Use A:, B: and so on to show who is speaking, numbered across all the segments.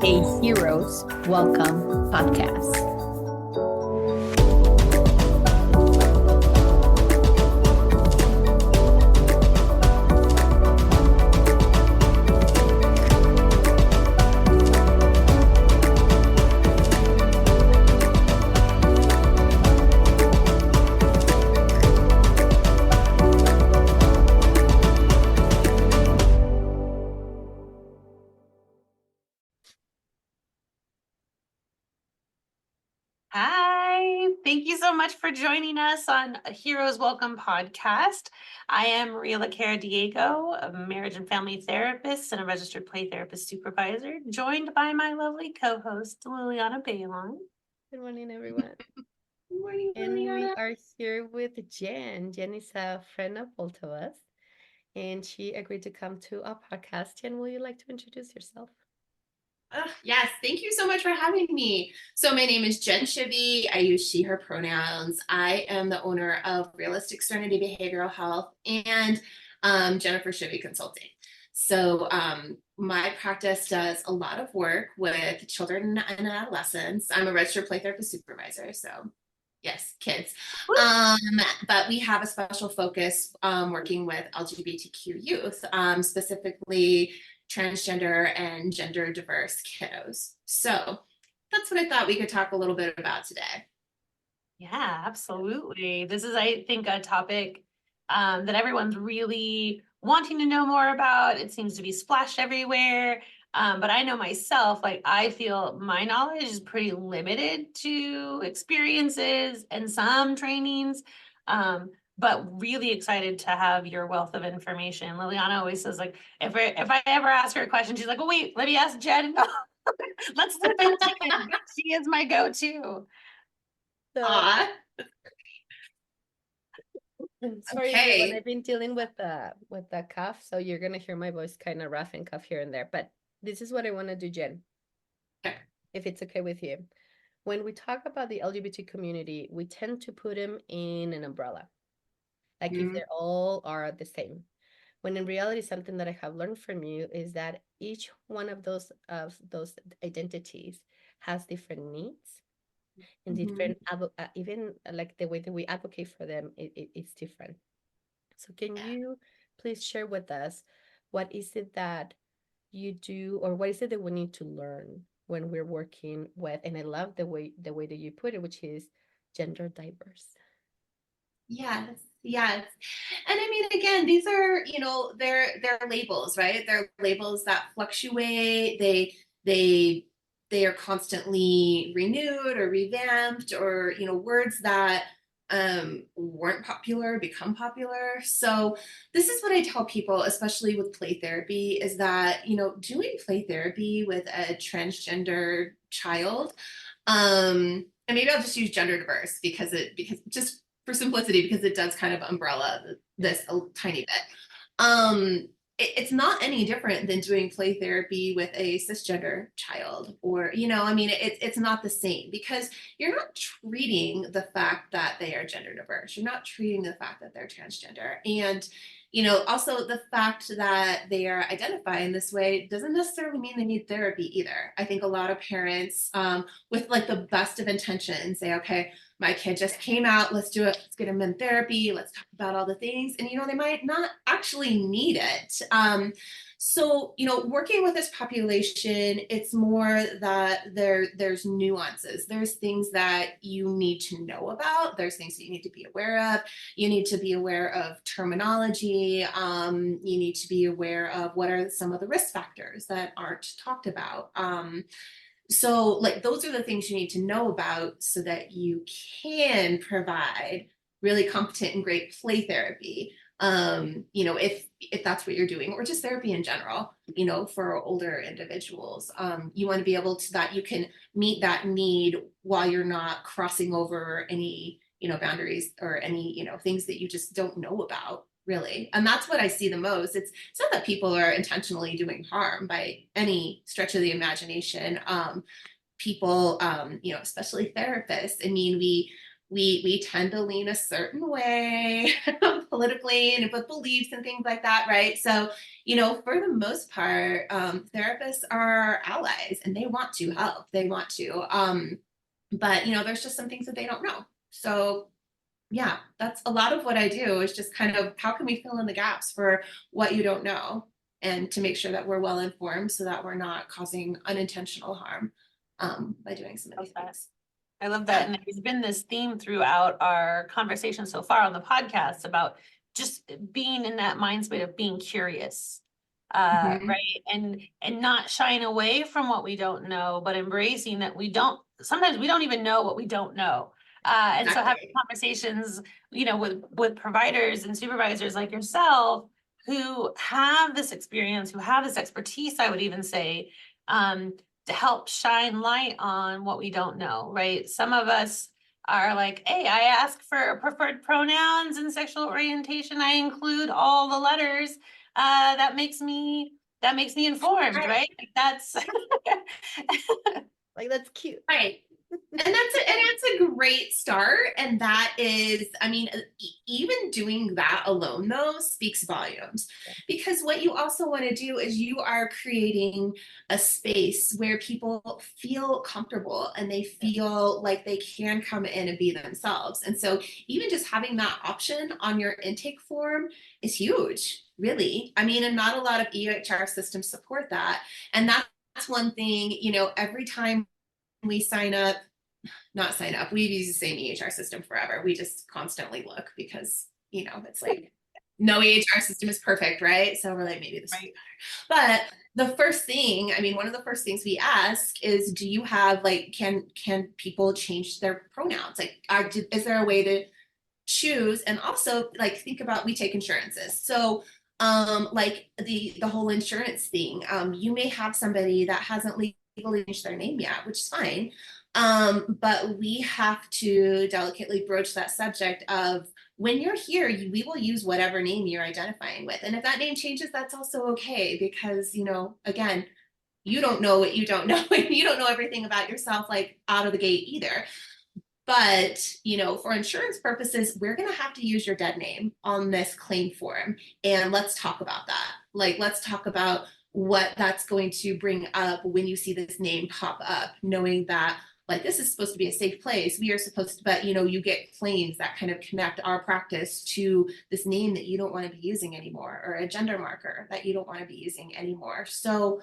A: a Heroes Welcome podcast.
B: Hi, thank you so much for joining us on a Heroes Welcome podcast. I am Maria Laquerre-Diego, a marriage and family therapist and a registered play therapist supervisor, joined by my lovely co-host, Liliana Baylon.
A: Good morning, everyone.
B: Good morning,
A: And we
B: Liliana.
A: are here with Jen. Jen is a friend of both of us, and she agreed to come to our podcast. Jen, will you like to introduce yourself?
C: Yes, thank you so much for having me. So my name is Jen Shivey. I use she, her pronouns. I am the owner of Realistic Serenity Behavioral Health and Jennifer Shivey Consulting. So my practice does a lot of work with children and adolescents. I'm a registered play therapist supervisor, so yes, kids. But we have a special focus working with LGBTQ youth, specifically transgender and gender diverse kiddos. So that's what I thought we could talk a little bit about today.
B: Yeah, absolutely. This is, I think, a topic that everyone's really wanting to know more about. It seems to be splashed everywhere. But I know myself, like I feel my knowledge is pretty limited to experiences and some trainings. But really excited to have your wealth of information. Liliana always says, like, if I ever ask her a question, she's like, oh, wait, let me ask Jen. Let's dip into it. She is my go-to.
C: Sorry,
A: Okay. Everyone, I've been dealing with the cough, so you're gonna hear my voice kind of rough and cough here and there. But this is what I want to do, Jen.
C: Okay.
A: If it's okay with you. When we talk about the LGBT community, we tend to put them in an umbrella, like if they all are the same. When in reality, something that I have learned from you is that each one of those identities has different needs and different, even like the way that we advocate for them, it's different. So can you please share with us, what is it that you do, or what is it that we need to learn when we're working with, and I love the way that you put it, which is gender diverse.
C: Yes. And I mean, again, these are, they're labels, right? They're labels that fluctuate. They are constantly renewed or revamped, or, words that weren't popular become popular. So this is what I tell people, especially with play therapy, is that, doing play therapy with a transgender child, and maybe I'll just use gender diverse because just for simplicity, because it does kind of umbrella this a tiny bit. It's not any different than doing play therapy with a cisgender child, or, it's not the same, because you're not treating the fact that they are gender diverse. You're not treating the fact that they're transgender. And, also the fact that they are identifying this way doesn't necessarily mean they need therapy either. I think a lot of parents, with like the best of intentions, say, okay, my kid just came out, let's do it, let's get them in therapy, let's talk about all the things, and they might not actually need it. So working with this population, it's more that there's nuances, there's things that you need to know about, there's things that you need to be aware of. You need to be aware of terminology. You need to be aware of what are some of the risk factors that aren't talked about. So like those are the things you need to know about so that you can provide really competent and great play therapy. If that's what you're doing, or just therapy in general, for older individuals, you want to be able to, that you can meet that need while you're not crossing over any, boundaries or any, things that you just don't know about, really. And that's what I see the most. It's not that people are intentionally doing harm by any stretch of the imagination. People, especially therapists, I mean, we tend to lean a certain way politically and with beliefs and things like that, right? So, for the most part, therapists are allies and they want to help. They want to. But there's just some things that they don't know. So yeah, that's a lot of what I do is just kind of how can we fill in the gaps for what you don't know and to make sure that we're well informed so that we're not causing unintentional harm by doing some of these things.
B: I love that. And there's been this theme throughout our conversation so far on the podcast about just being in that mind space of being curious. Right. And not shying away from what we don't know, but embracing that sometimes we don't even know what we don't know. And so having conversations, with providers and supervisors like yourself who have this experience, who have this expertise, I would even say, to help shine light on what we don't know, right? Some of us are like, hey, I ask for preferred pronouns and sexual orientation. I include all the letters. That makes me informed, right? Like that's
A: like that's cute.
C: Right. And that's a great start. And that is, I mean, even doing that alone though speaks volumes. Because what you also want to do is you are creating a space where people feel comfortable and they feel like they can come in and be themselves. And so even just having that option on your intake form is huge, really. I mean, and not a lot of EHR systems support that. And that's one thing, every time we not sign up. We've used the same EHR system forever. We just constantly look because, it's like no EHR system is perfect, right? So we're like, maybe this will be better. But the first thing, I mean, one of the first things we ask is, do you have can people change their pronouns? Is there a way to choose? And also think about, we take insurances. So the whole insurance thing, you may have somebody that hasn't legally changed their name yet, which is fine. But we have to delicately broach that subject of when you're here, we will use whatever name you're identifying with. And if that name changes, that's also okay because, again, you don't know what you don't know. And you don't know everything about yourself, out of the gate either. But, for insurance purposes, we're going to have to use your dead name on this claim form. And let's talk about that. Let's talk about what that's going to bring up when you see this name pop up, knowing that this is supposed to be a safe place. We are supposed to, but you get claims that kind of connect our practice to this name that you don't want to be using anymore, or a gender marker that you don't want to be using anymore. So,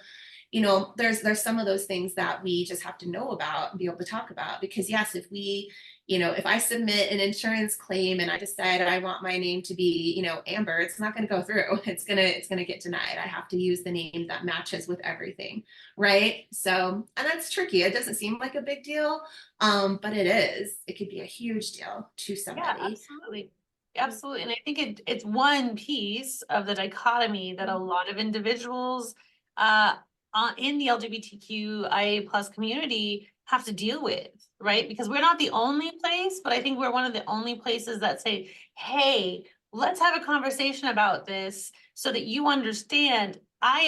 C: there's some of those things that we just have to know about and be able to talk about, because yes, if I submit an insurance claim and I decide I want my name to be, Amber, it's not going to go through. It's going to get denied. I have to use the name that matches with everything. Right. So, and that's tricky. It doesn't seem like a big deal. But it is. It could be a huge deal to somebody.
B: Yeah, absolutely. Absolutely. And I think it's one piece of the dichotomy that a lot of individuals in the LGBTQIA plus community have to deal with, right? Because we're not the only place, but I think we're one of the only places that say, hey, let's have a conversation about this so that you understand I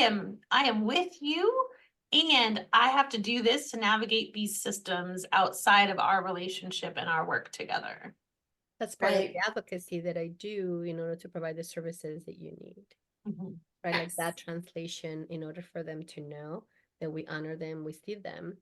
B: am with you, and I have to do this to navigate these systems outside of our relationship and our work together.
A: That's part of the advocacy that I do in order to provide the services that you need. Right? Yes. That translation in order for them to know that we honor them, we see them.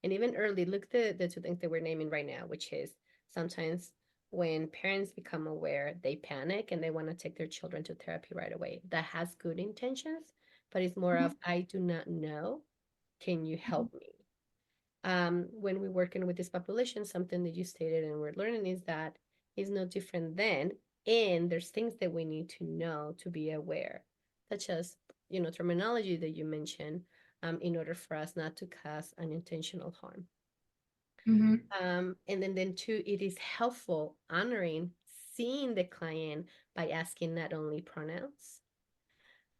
A: And even early, look the two things that we're naming right now, which is sometimes when parents become aware, they panic and they want to take their children to therapy right away. That has good intentions, but it's more of, I do not know. Can you help me? When we're working with this population, something that you stated and we're learning is that it's no different than, and there's things that we need to know to be aware, such as, terminology that you mentioned, in order for us not to cause unintentional harm. And then two, it is helpful honoring, seeing the client by asking not only pronouns,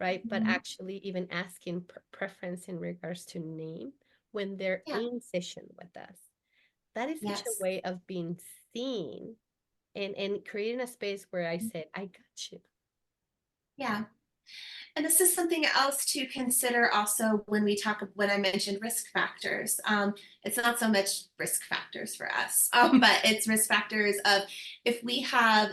A: right, but actually even asking preference in regards to name when they're in session with us. That is such a way of being seen and creating a space where I said, I got you.
C: Yeah. And this is something else to consider also when I mentioned risk factors. It's not so much risk factors for us, but it's risk factors of if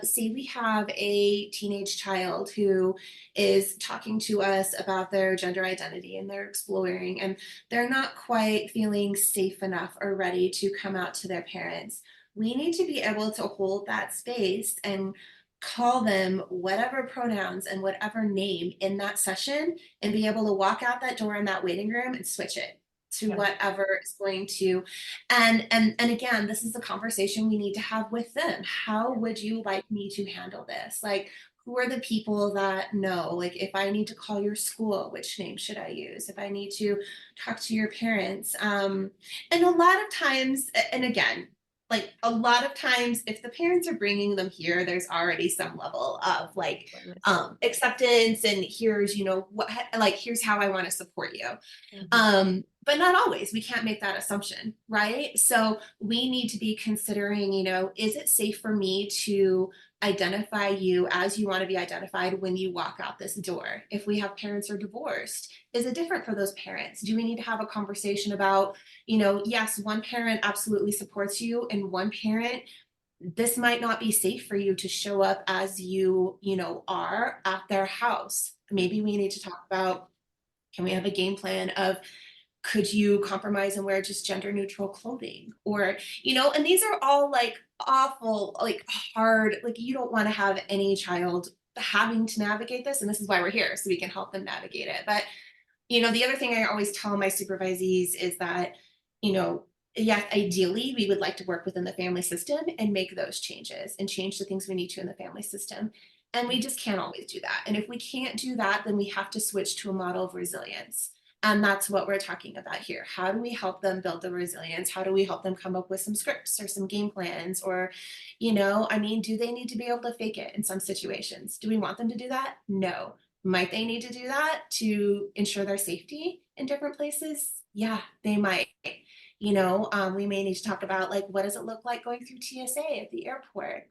C: say we have a teenage child who is talking to us about their gender identity and they're exploring and they're not quite feeling safe enough or ready to come out to their parents. We need to be able to hold that space and call them whatever pronouns and whatever name in that session and be able to walk out that door in that waiting room and switch it to whatever is going to and again, this is a conversation we need to have with them. How would you like me to handle this? Like, who are the people that know? Like, if I need to call your school, which name should I use? If I need to talk to your parents, and a lot of times, and again, like a lot of times if the parents are bringing them here, there's already some level of like acceptance and here's what, like here's how I want to support you. But not always. We can't make that assumption, right? So we need to be considering, is it safe for me to identify you as you want to be identified when you walk out this door? If we have parents who are divorced, is it different for those parents? Do we need to have a conversation about, yes, one parent absolutely supports you and one parent, this might not be safe for you to show up as are at their house. Maybe we need to talk about, can we have a game plan of, could you compromise and wear just gender neutral clothing? Or, and these are all like awful, like hard, like you don't want to have any child having to navigate this. And this is why we're here, so we can help them navigate it. But, the other thing I always tell my supervisees is that, yes, ideally we would like to work within the family system and make those changes and change the things we need to in the family system. And we just can't always do that. And if we can't do that, then we have to switch to a model of resilience. And that's what we're talking about here. How do we help them build the resilience? How do we help them come up with some scripts or some game plans? Or, do they need to be able to fake it in some situations? Do we want them to do that? No. Might they need to do that to ensure their safety in different places? Yeah, they might. We may need to talk about like, what does it look like going through TSA at the airport?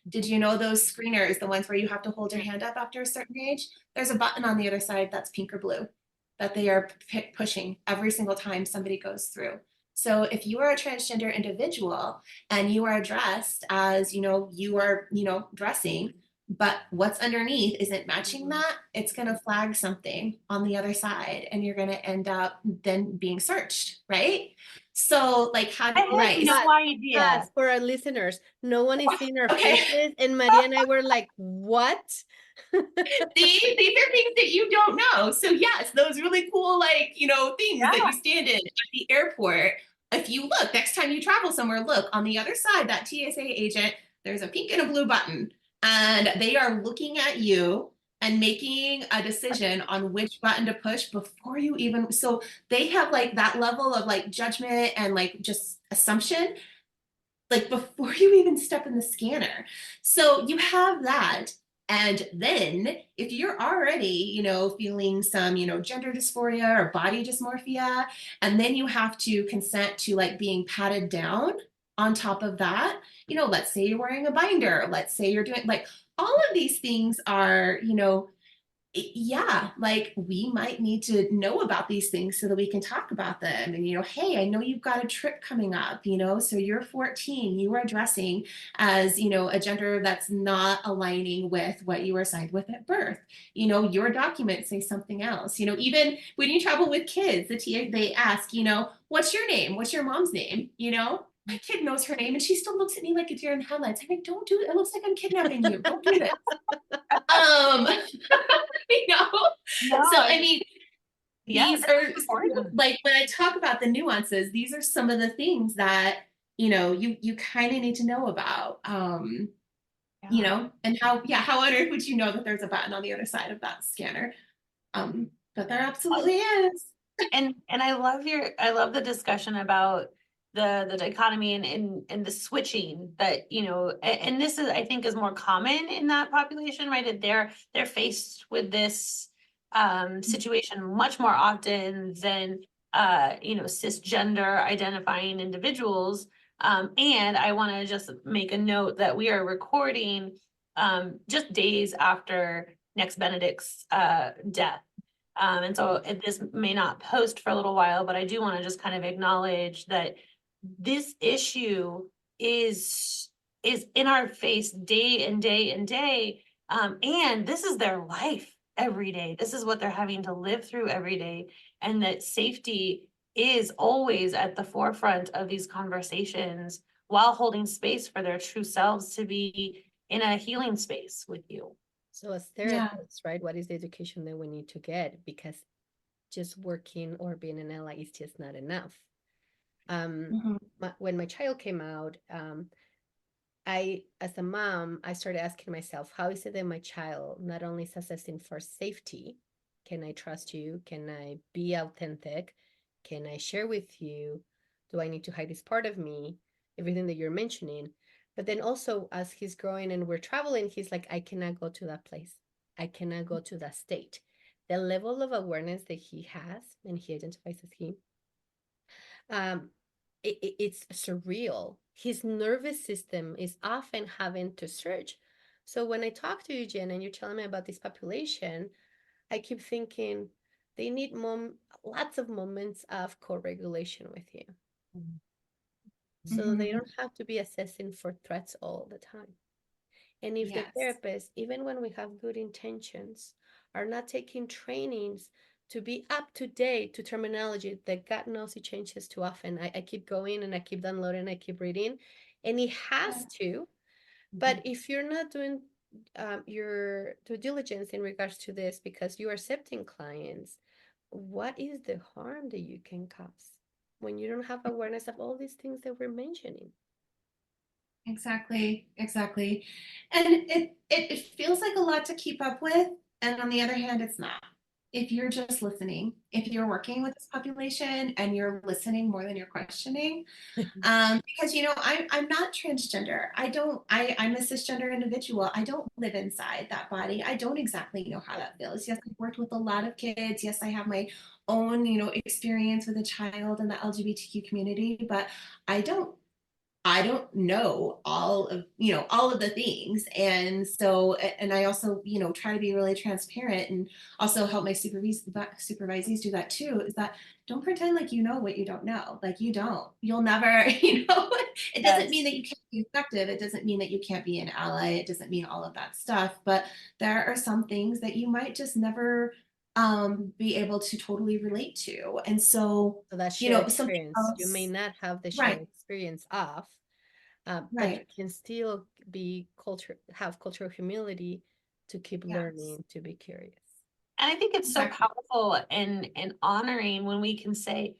C: Did you know those screeners, the ones where you have to hold your hand up after a certain age? There's a button on the other side that's pink or blue that they are pushing every single time somebody goes through. So if you are a transgender individual and you are dressed as, you are, dressing, but what's underneath isn't matching that, it's going to flag something on the other side and you're going to end up then being searched, right? So like how do
B: I had no idea.
A: For our listeners, no one is seeing our faces and Maria and I were like, what?
C: These are things that you don't know. So yes, those really cool, like, things that you stand in at the airport. If you look, next time you travel somewhere, look on the other side, that TSA agent, there's a pink and a blue button and they are looking at you and making a decision on which button to push before you even, so they have like that level of like judgment and like just assumption, like before you even step in the scanner. So you have that. And then if you're already, feeling some, gender dysphoria or body dysmorphia, and then you have to consent to like being patted down on top of that, let's say you're wearing a binder, let's say you're doing like all of these things are, yeah, like we might need to know about these things so that we can talk about them. And, hey, I know you've got a trip coming up, so you're 14, you are dressing as, a gender that's not aligning with what you were assigned with at birth. Your documents say something else. Even when you travel with kids, they ask, what's your name? What's your mom's name? My kid knows her name and she still looks at me like a deer in headlights. I'm like, don't do it. It looks like I'm kidnapping you. Don't do this. So I mean, these are like when I talk about the nuances, these are some of the things that you kind of need to know about. And how on earth would you know that there's a button on the other side of that scanner? But there absolutely is.
B: And I love the discussion about the dichotomy and the switching that, and this is, I think, is more common in that population, right? They're faced with this situation much more often than cisgender identifying individuals. And I want to just make a note that we are recording just days after next Benedict's death. And so this may not post for a little while, but I do want to just kind of acknowledge that this issue is in our face day and day and day. And this is their life every day. This is what they're having to live through every day. And that safety is always at the forefront of these conversations while holding space for their true selves to be in a healing space with you.
A: So as therapists, right, what is the education that we need to get? Because just working or being an ally is just not enough. When my child came out, as a mom, I started asking myself, how is it that my child not only is assessing for safety, can I trust you? Can I be authentic? Can I share with you? Do I need to hide this part of me? Everything that you're mentioning. But then also as he's growing and we're traveling, he's like, I cannot go to that place. I cannot go to that state. The level of awareness that he has, and he identifies as he, it's surreal. His nervous system is often having to search. So when I talk to you, Jen, and you're telling me about this population, I keep thinking they need lots of moments of co-regulation with you. So they don't have to be assessing for threats all the time. And if the therapist, even when we have good intentions, are not taking trainings to be up to date to terminology that God knows it changes too often. I keep going and I keep downloading, I keep reading, and it has to. But if you're not doing your due diligence in regards to this because you are accepting clients, what is the harm that you can cause when you don't have awareness of all these things that we're mentioning?
C: Exactly. And it feels like a lot to keep up with. And on the other hand, it's not. If you're just listening, if you're working with this population and you're listening more than you're questioning, because I'm not transgender. I'm a cisgender individual. I don't live inside that body. I don't exactly know how that feels. Yes, I've worked with a lot of kids. Yes, I have my own, experience with a child in the LGBTQ community, but I don't know all of the things. And so, and I also, try to be really transparent and also help my supervisees do that too, is that don't pretend like you know what you don't know. Like you'll never, it doesn't mean that you can't be effective. It doesn't mean that you can't be an ally. It doesn't mean all of that stuff, but there are some things that you might just never be able to totally relate to. And so
A: that shared
C: something
A: experience,
C: else,
A: you may not have the shared experience of, but you can still have cultural humility to keep learning, to be curious.
B: And I think it's so powerful and honoring when we can say,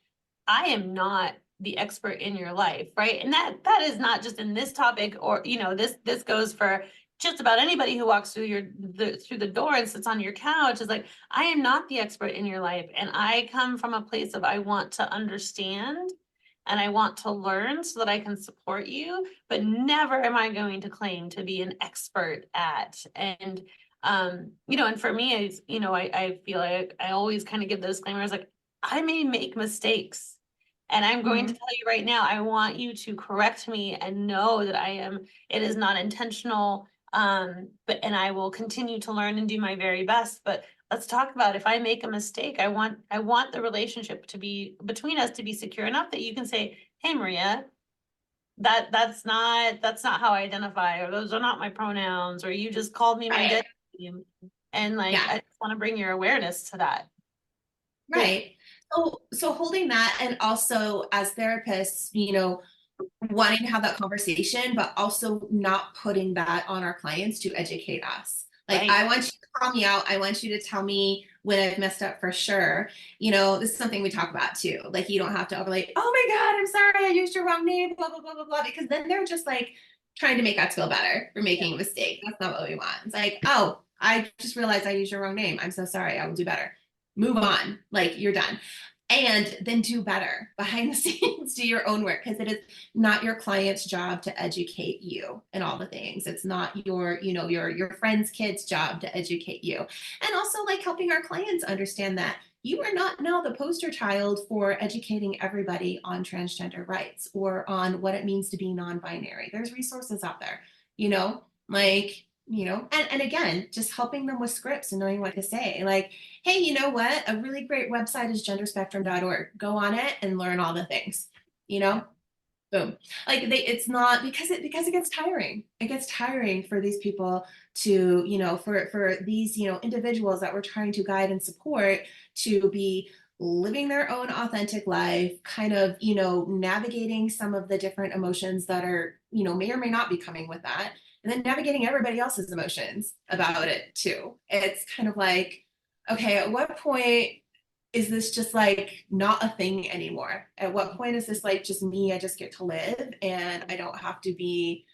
B: I am not the expert in your life, right? And that is not just in this topic, or this goes for just about anybody who walks through the door and sits on your couch. Is like, I am not the expert in your life, and I come from a place of I want to understand and I want to learn so that I can support you, but never am I going to claim to be an expert at. And and for me, I feel like I always kind of give the disclaimers like, I may make mistakes. And I'm going to tell you right now, I want you to correct me and know that it is not intentional. And I will continue to learn and do my very best. But let's talk about if I make a mistake, I want the relationship to be between us to be secure enough that you can say, hey, Maria, that's not how I identify, or those are not my pronouns, or you just called me my dead name. And I just want to bring your awareness to that.
C: Right. So holding that, and also as therapists, wanting to have that conversation, but also not putting that on our clients to educate us. Like, I want you to call me out. I want you to tell me when I've messed up for sure. This is something we talk about too. Like, you don't have to overlay, oh my God, I'm sorry, I used your wrong name, blah, blah, blah, blah, blah. Because then they're just like trying to make us feel better for making a mistake. That's not what we want. It's like, oh, I just realized I used your wrong name. I'm so sorry. I will do better. Move on. Like, you're done. And then do better behind the scenes, do your own work, because it is not your client's job to educate you in all the things. It's not your friend's kid's job to educate you. And also, like, helping our clients understand that you are not now the poster child for educating everybody on transgender rights or on what it means to be non-binary. There's resources out there, like and again, just helping them with scripts and knowing what to say. Like, hey, you know what? A really great website is genderspectrum.org. Go on it and learn all the things, you know? Boom. Like it's not because it gets tiring. It gets tiring for these people to, for these, individuals that we're trying to guide and support to be living their own authentic life, kind of, navigating some of the different emotions that are, may or may not be coming with that, and then navigating everybody else's emotions about it too. It's kind of like, okay, at what point is this just like not a thing anymore? At what point is this like just me? I just get to live and I don't have to be,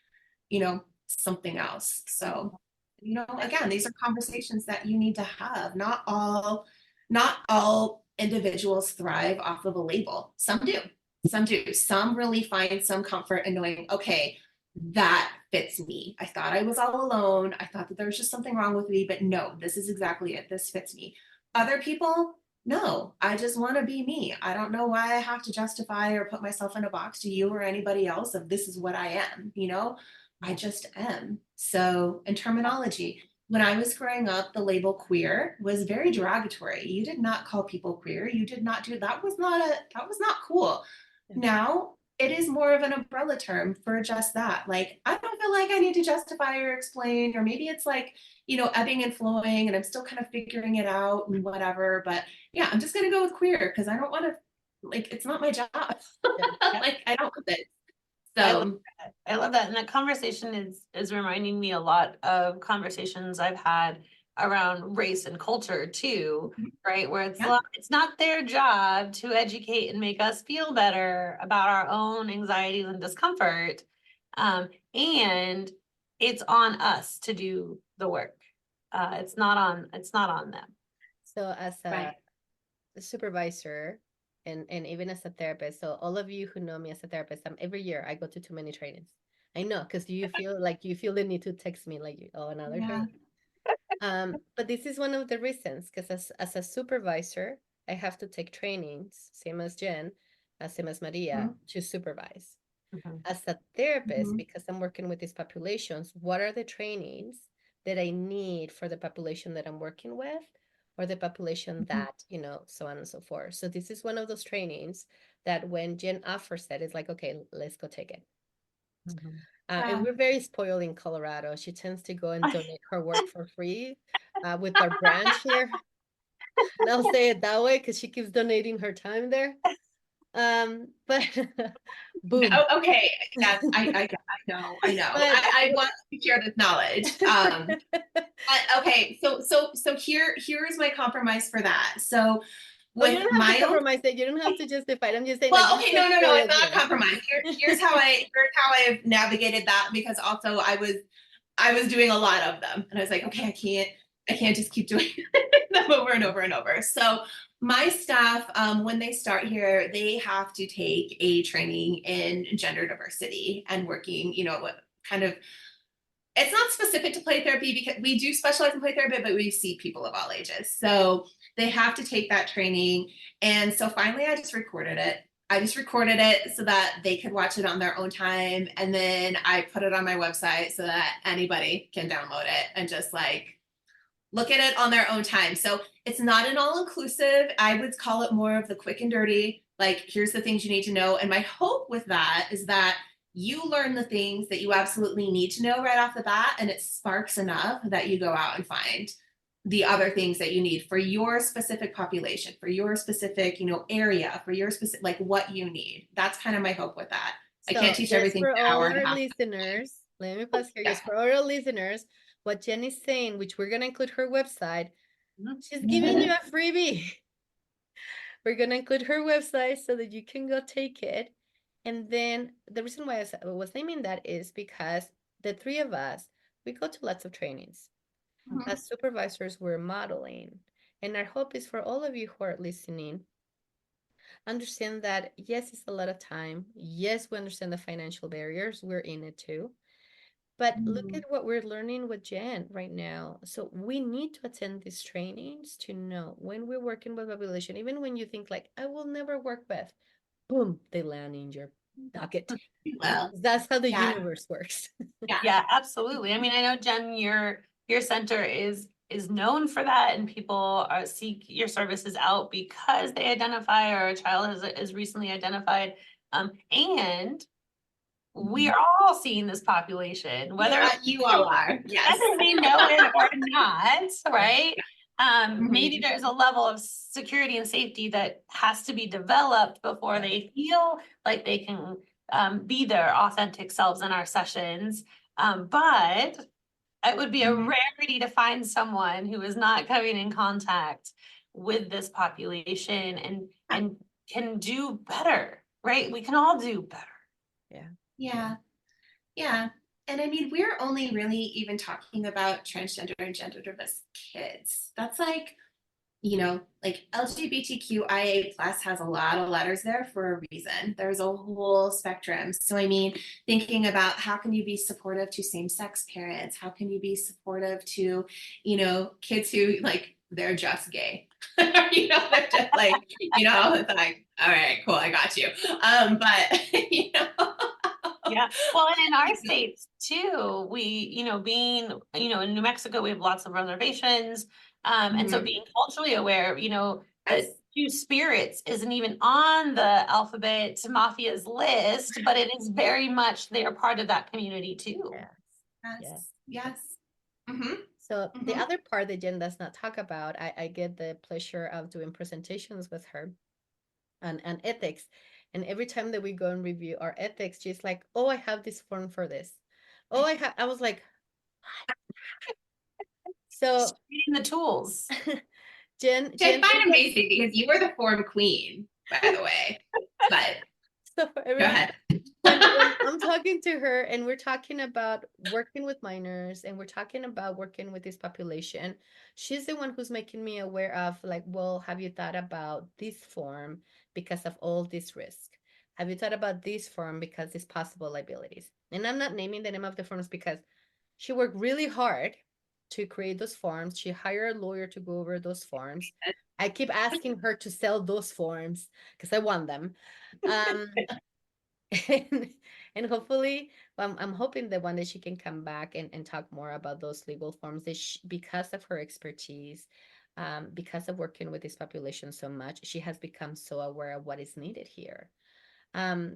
C: something else. So, again, these are conversations that you need to have. Not all individuals thrive off of a label. Some do. Some do. Some really find some comfort in knowing, okay, that fits me. I thought I was all alone. I thought that there was just something wrong with me, but no, this is exactly it. This fits me. Other people, no, I just want to be me. I don't know why I have to justify or put myself in a box to you or anybody else of this is what I am, I just am. So, in terminology, when I was growing up, the label queer was very derogatory. You did not call people queer. You did not do that was not cool. Now it is more of an umbrella term for just that. Like, I don't feel like I need to justify or explain, or maybe it's like, ebbing and flowing and I'm still kind of figuring it out and whatever. But yeah, I'm just going to go with queer because I don't want to, like, it's not my job. Like, I don't want it. So,
B: I love that. And that conversation is reminding me a lot of conversations I've had around race and culture too, right? Where it's not their job to educate and make us feel better about our own anxieties and discomfort. And it's on us to do the work. It's not on them.
A: So as a supervisor and even as a therapist, so all of you who know me as a therapist, every year I go to too many trainings. I know, because you feel the need to text me like, oh, another training. But this is one of the reasons, because as a supervisor, I have to take trainings, same as Jen, same as Maria, to supervise. As a therapist, because I'm working with these populations, what are the trainings that I need for the population that I'm working with, or the population that, so on and so forth. So this is one of those trainings that when Jen offers it, it's like, okay, let's go take it. And we're very spoiled in Colorado. She tends to go and donate her work for free with our branch here. And I'll say it that way because she keeps donating her time there. But boom.
C: Oh, okay. Yes, I know. But, I want to share this knowledge. Okay, so here's my compromise for that. So
A: you don't have to compromise it. You don't have to justify it. I'm just saying.
C: Well, okay, no, it's not compromise. Here's how I've navigated that, because also I was doing a lot of them, and I was like, okay, I can't just keep doing them over and over and over. So my staff, when they start here, they have to take a training in gender diversity and working, kind of, it's not specific to play therapy because we do specialize in play therapy, but we see people of all ages. So they have to take that training. And so finally I just recorded it so that they could watch it on their own time. And then I put it on my website so that anybody can download it and just like look at it on their own time. So it's not an all-inclusive. I would call it more of the quick and dirty. Like, here's the things you need to know. And my hope with that is that you learn the things that you absolutely need to know right off the bat, and it sparks enough that you go out and find the other things that you need for your specific population, for your specific, area, for your specific, like what you need. That's kind of my hope with that. So I can't teach everything
A: for all our listeners. Let me pause here. Just for all our listeners, what Jen is saying, which we're gonna include her website, she's giving you a freebie. We're gonna include her website so that you can go take it. And then the reason why I was naming that is because the three of us, we go to lots of trainings. As supervisors, we're modeling. And our hope is for all of you who are listening, understand that, yes, it's a lot of time. Yes, we understand the financial barriers. We're in it too. But look at what we're learning with Jen right now. So we need to attend these trainings to know when we're working with population, even when you think like, I will never work with, boom, they land in your Dock it.
C: Well,
A: That's how the
C: yeah.
A: universe works.
C: Yeah.
B: Yeah, absolutely. I mean, I know Jen, your center is known for that, and people are seek your services out because they identify, or a child is recently identified. And we are all seeing this population, whether
C: You all are. Yes.
B: whether we know it or not, right? Maybe
C: Mhm.
B: there's a level of security and safety that has to be developed before they feel like they can be their authentic selves in our sessions. But it would be a
C: Mhm.
B: rarity to find someone who is not coming in contact with this population and can do better, right? We can all do better.
A: Yeah.
C: Yeah. Yeah. And I mean, we're only really even talking about transgender and gender diverse kids. That's like, like LGBTQIA plus has a lot of letters there for a reason. There's a whole spectrum. So I mean, thinking about how can you be supportive to same-sex parents? How can you be supportive to, kids who like they're just gay? They're just like, it's like, all right, cool, I got you. But
B: Yeah, well, and in our states too, we, being, in New Mexico, we have lots of reservations. And so
C: Mhm.
B: being culturally aware,
C: Yes.
B: that two spirits isn't even on the alphabet mafia's list, but it is very much, they are part of that community too.
A: Yeah. Yeah.
C: Yes. Yes. Mm-hmm.
A: So the
C: Mm-hmm.
A: other part that Jen does not talk about, I get the pleasure of doing presentations with her on ethics. And every time that we go and review our ethics, she's like, oh, I have this form for this. Oh, I was like, so
B: Reading the tools.
C: Which I
A: Jen
C: find
A: is like,
C: amazing because you were the form queen, by the way. But
A: so
C: go
A: every
C: ahead.
A: when I'm talking to her and we're talking about working with minors and we're talking about working with this population, she's the one who's making me aware of like, well, have you thought about this form because of all this risk? Have you thought about this form because it's possible liabilities? And I'm not naming the name of the forms because she worked really hard to create those forms. She hired a lawyer to go over those forms. I keep asking her to sell those forms because I want them. Um, and, and hopefully I'm hoping that one day she can come back and talk more about those legal forms that because of her expertise, because of working with this population so much, she has become so aware of what is needed here.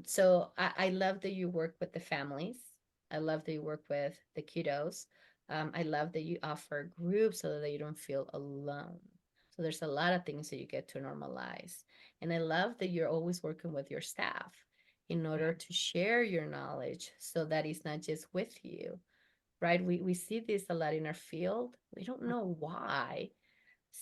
A: So I love that you work with the families. I love that you work with the kiddos. I love that you offer groups so that you don't feel alone. So there's a lot of things that you get to normalize. And I love that you're always working with your staff in order to share your knowledge so that it's not just with you, right? We see this a lot in our field. We don't know why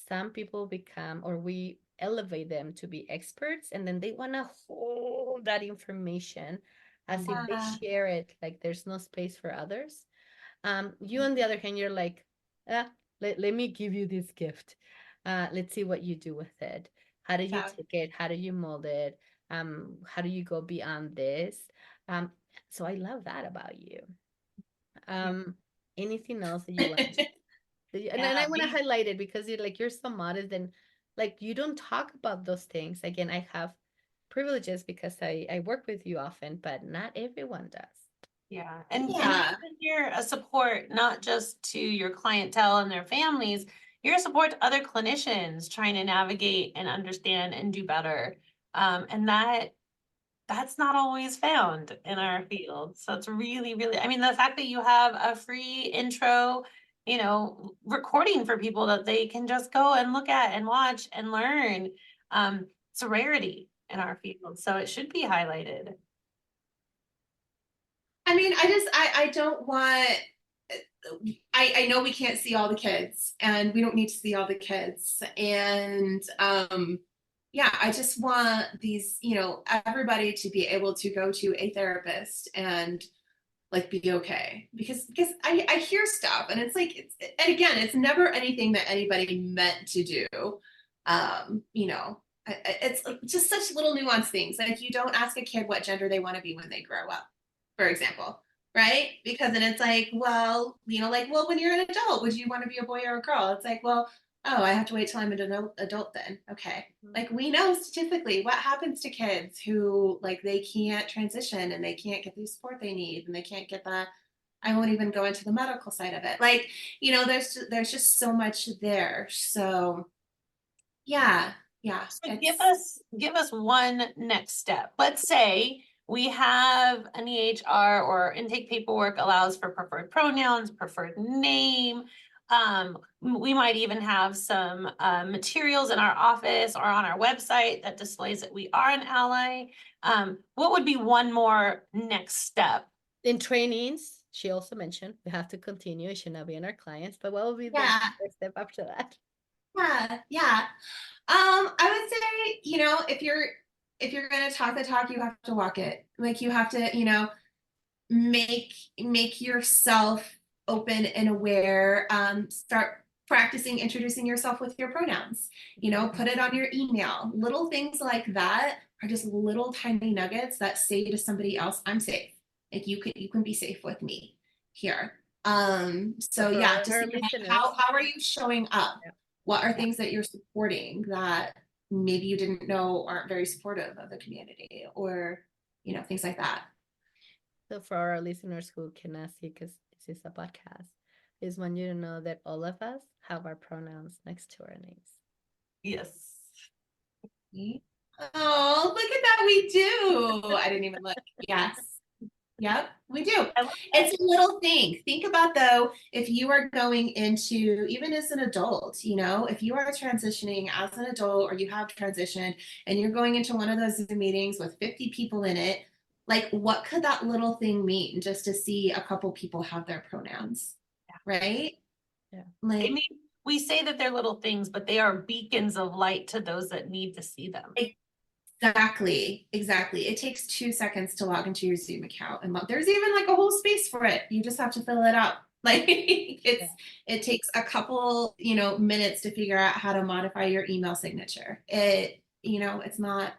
A: some people become, or we elevate them to be experts, and then they want to hold that information as if they
C: Yeah.
A: share it like there's no space for others. You on the other hand, you're like, let me give you this gift. Let's see what you do with it. How do you
C: Yeah.
A: take it? How do you mold it? How do you go beyond this? um so I love that about you. um Anything else that you want to and then
B: Yeah,
A: I want to highlight it because you're so modest and like you don't talk about those things. Again, I have privileges because I work with you often, but not everyone does.
B: yeah. And
C: Yeah.
B: you're a support, not just to your clientele and their families, you're a support to other clinicians trying to navigate and understand and do better. And that's not always found in our field. So it's really, really, I mean, the fact that you have a free intro, recording for people that they can just go and look at and watch and learn. It's a rarity in our field. So it should be highlighted.
C: I mean, I don't want, I know we can't see all the kids and we don't need to see all the kids. And yeah, I just want these, everybody to be able to go to a therapist and like be okay because I hear stuff and it's like and again it's never anything that anybody meant to do. It's just such little nuanced things. Like you don't ask a kid what gender they want to be when they grow up, for example, right? Because then it's like, well, like, well, when you're an adult, would you want to be a boy or a girl? It's like, well, Oh, I have to wait till I'm an adult then. Okay. Like we know statistically what happens to kids who like they can't transition and they can't get the support they need and they can't get the I won't even go into the medical side of it. Like, there's just so much there. So yeah, yeah.
B: So give us one next step. Let's say we have an EHR or intake paperwork allows for preferred pronouns, preferred name. We might even have some materials in our office or on our website that displays that we are an ally. What would be one more next step?
A: In trainings, she also mentioned we have to continue. It should not be in our clients, but what will be the
C: Yeah.
A: next step after that?
C: Yeah, yeah. I would say, if you're gonna talk the talk, you have to walk it. Like you have to, make yourself open and aware. Start practicing introducing yourself with your pronouns. Put it on your email. Little things like that are just little tiny nuggets that say to somebody else, I'm safe. Like you can be safe with me here. So
A: So for
C: yeah,
A: all
C: just
A: our
C: think about
A: listeners,
C: how are you showing up?
A: yeah.
C: What are things that you're supporting that maybe you didn't know aren't very supportive of the community or things like that.
A: So for our listeners who cannot see, because this is a podcast, is want you to know that all of us have our pronouns next to our names.
B: Yes.
C: Oh, look at that. We do. I didn't even look. Yes. Yep, we do. It's a little thing. Think about though, if you are going into, even as an adult, if you are transitioning as an adult or you have transitioned and you're going into one of those Zoom meetings with 50 people in it, like what could that little thing mean just to see a couple people have their pronouns? Right?
A: Yeah.
C: Like,
B: we say that they're little things, but they are beacons of light to those that need to see them.
C: exactly. It takes 2 seconds to log into your Zoom account, and there's even like a whole space for it. You just have to fill it out. Like it takes a couple, minutes to figure out how to modify your email signature. It's not.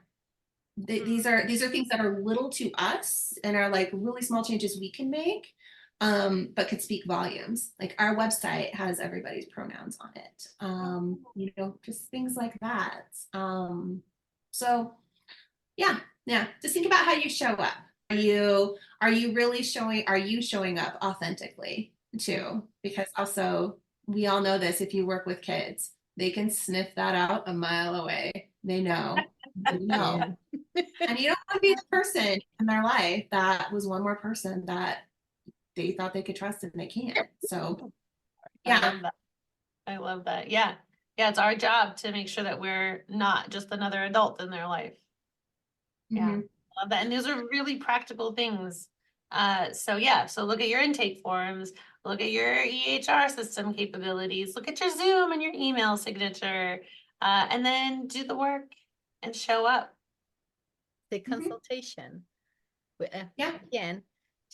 C: These are things that are little to us and are like really small changes we can make, but could speak volumes. Like our website has everybody's pronouns on it. Just things like that. So yeah, just think about how you show up. Are you really showing up authentically too? Because also we all know this, if you work with kids, they can sniff that out a mile away. They know.
A: Yeah.
C: And you don't want to be the person in their life that was one more person that they thought they could trust and they can't. So yeah.
B: I love that. Yeah. Yeah, it's our job to make sure that we're not just another adult in their life. Yeah, love that. And those are really practical things. So look at your intake forms, look at your EHR system capabilities, look at your Zoom and your email signature, and then do the work and show up.
A: The consultation.
C: Yeah.
A: Again,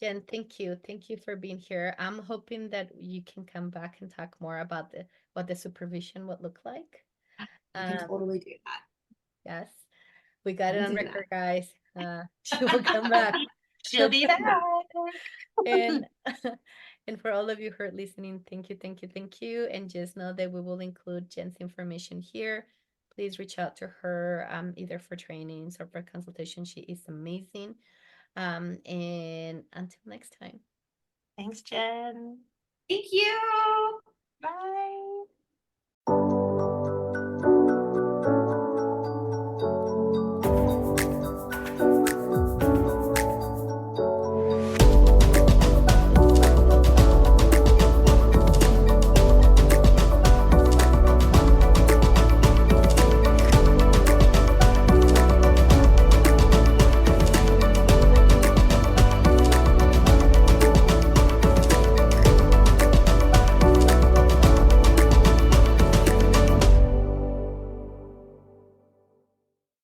A: Jen, thank you. Thank you for being here. I'm hoping that you can come back and talk more about what the supervision would look like.
C: We can totally do that.
A: Yes. We got it on record, guys. She will
B: She'll
A: come back.
B: She'll be back.
A: And and for all of you who are listening, thank you, thank you, thank you. And just know that we will include Jen's information here. Please reach out to her, either for trainings or for consultation. She is amazing. And until next time.
B: Thanks, Jen.
C: Thank you.
B: Bye.